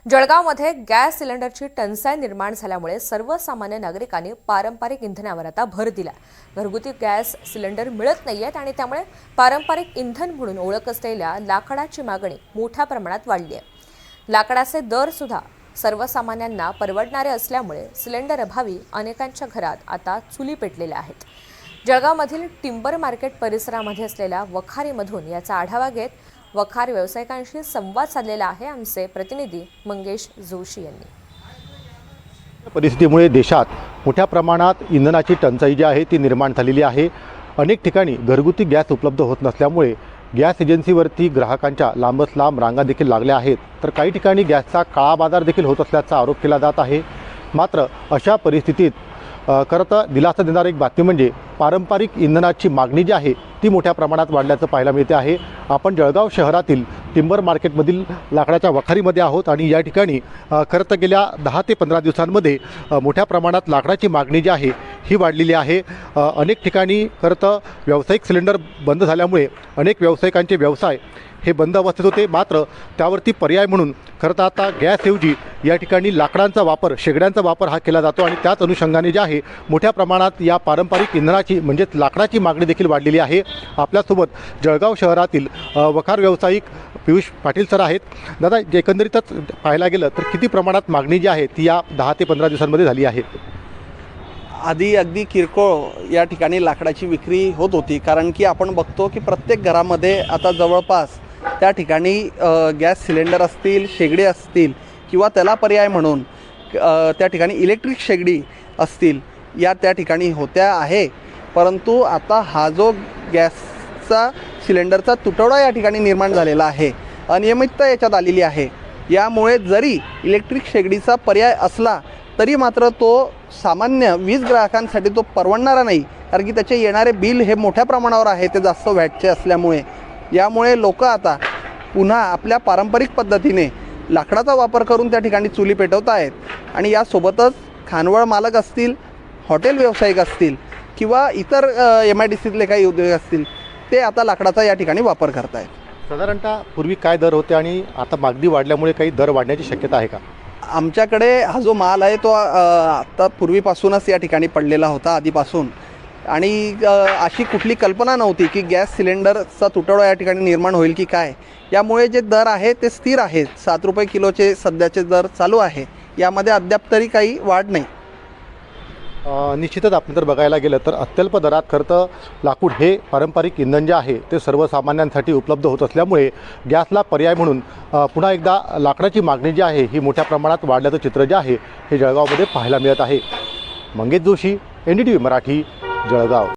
जळगावमध्ये गॅस सिलेंडरची टंचाई निर्माण झाल्यामुळे सर्वसामान्य नागरिकांनी पारंपरिक इंधनावर आता भर दिला। घरगुती गॅस सिलेंडर मिळत नाहीयेत आणि त्यामुळे पारंपरिक इंधन म्हणून ओळख असलेल्या लाकडाची मागणी मोठ्या प्रमाणात वाढली आहे। लाकडाचे दर सुद्धा सर्वसामान्यांना परवडणारे असल्यामुळे सिलेंडर अभावी अनेकांच्या घरात आता चुली पेटलेल्या आहेत। जळगावमधील टिंबर मार्केट परिसरामध्ये असलेल्या वखारीमधून याचा आढावा घेत वखार व्यावसायिकांशी संवाद साधलेला आहे आमचे प्रतिनिधी मंगेश जोशी यांनी। परिस्थितीमुळे देशात मोठ्या प्रमाणात इंधनाची टंचाई जी आहे ती निर्माण झालेली आहे। अनेक ठिकाणी घरगुती गॅस उपलब्ध होत नसल्यामुळे गॅस एजन्सीवरती ग्राहकांच्या लांबच लांब रांगा देखील लागल्या आहेत, तर काही ठिकाणी गॅसचा काळा बाजार देखील होत असल्याचा आरोप केला जात आहे। मात्र अशा परिस्थितीत खरं तर दिलासा देणारी एक बातमी म्हणजे पारंपरिक इंधनाची मागणी जी आहे ती मोठ्या प्रमाणात वाढल्याचं पाहायला मिळते आहे। आपण जळगाव शहरातील टिंबर मार्केटमधील लाकडाच्या वखारीमध्ये आहोत आणि या ठिकाणी खरं तर गेल्या 10 ते 15 दिवसांमध्ये मोठ्या प्रमाणात लाकडाची मागणी जी आहे ही वाढलेली आहे। अनेक ठिकाणी खरं तर व्यावसायिक सिलेंडर बंद झाल्यामुळे अनेक व्यावसायिकांचे व्यवसाय हे बंद अवस्थेत होते, मात्र त्यावरती पर्याय म्हणून खरं तर आता गॅसऐवजी या ठिकाणी लाकडांचा वापर, शेगड्यांचा वापर हा केला जातो आणि त्याच अनुषंगाने जे आहे मोठ्या प्रमाणात या पारंपरिक इंधनाची म्हणजेच लाकडाची मागणी देखील वाढलेली आहे। आपल्यासोबत जळगाव शहरातील वखार व्यावसायिक पियुष पाटील सर आहेत। दादा, एकंदरीतच पाहायला गेलं तर किती प्रमाणात मागणी जी आहे ती या 10 ते 15 दिवसांमध्ये झाली आहे? आधी अगदी किरकोळ या ठिकाणी लाकडाची विक्री होत होती, कारण की आपण बघतो की प्रत्येक घरामध्ये आता जवळपास त्या ठिकाणी गॅस सिलेंडर असतील, शेगडी असतील किंवा त्याला पर्याय म्हणून त्या ठिकाणी इलेक्ट्रिक शेगडी असतील या त्या ठिकाणी होत्या आहे। परंतु आता हा जो गॅसचा सिलेंडरचा तुटवडा या ठिकाणी निर्माण झालेला आहे, अनियमितता याच्यात आलेली आहे। यामुळे जरी इलेक्ट्रिक शेगडीचा पर्याय असला तरी मात्र तो सामान्य वीज ग्राहकांसाठी तो परवडणारा नाही, कारण की त्याचे येणारे बिल हे मोठ्या प्रमाणावर आहे, ते जास्त वॅटचे असल्यामुळे। यामुळे लोक आता पुन्हा आपल्या पारंपरिक पद्धतीने लाकडाचा वापर करून त्या ठिकाणी चुली पेटवत आहेत आणि यासोबतच खानवळ मालक असतील, हॉटेल व्यावसायिक असतील किंवा इतर MIDCतले काही उद्योग असतील, ते आता लाकडाचा या ठिकाणी वापर करत आहेत। साधारणतः पूर्वी काय दर होते आणि आता मागणी वाढल्यामुळे काही दर वाढण्याची शक्यता आहे का? आमच्याकडे हा जो माल आहे तो आता पूर्वीपासूनच या ठिकाणी पडलेला होता आधीपासून, आणि अशी कुठली कल्पना नव्हती की गॅस सिलेंडरचा तुटवडा या ठिकाणी निर्माण होईल की काय। यामुळे जे दर आहे ते स्थिर आहेत। 7 रुपये किलोचे सध्याचे दर चालू आहे, यामध्ये अद्याप तरी काही वाढ नाही। निश्चितच आपण जर बघायला गेलं तर अत्यल्प दरात खरं तर लाकूड हे पारंपरिक इंधन जे आहे ते सर्वसामान्यांसाठी उपलब्ध होत असल्यामुळे गॅसला पर्याय म्हणून पुन्हा एकदा लाकडाची मागणी जी आहे ही मोठ्या प्रमाणात वाढल्याचं चित्र जे आहे हे जळगावमध्ये पाहायला मिळत आहे। मंगेश जोशी, NDTV मराठी, जळगाव।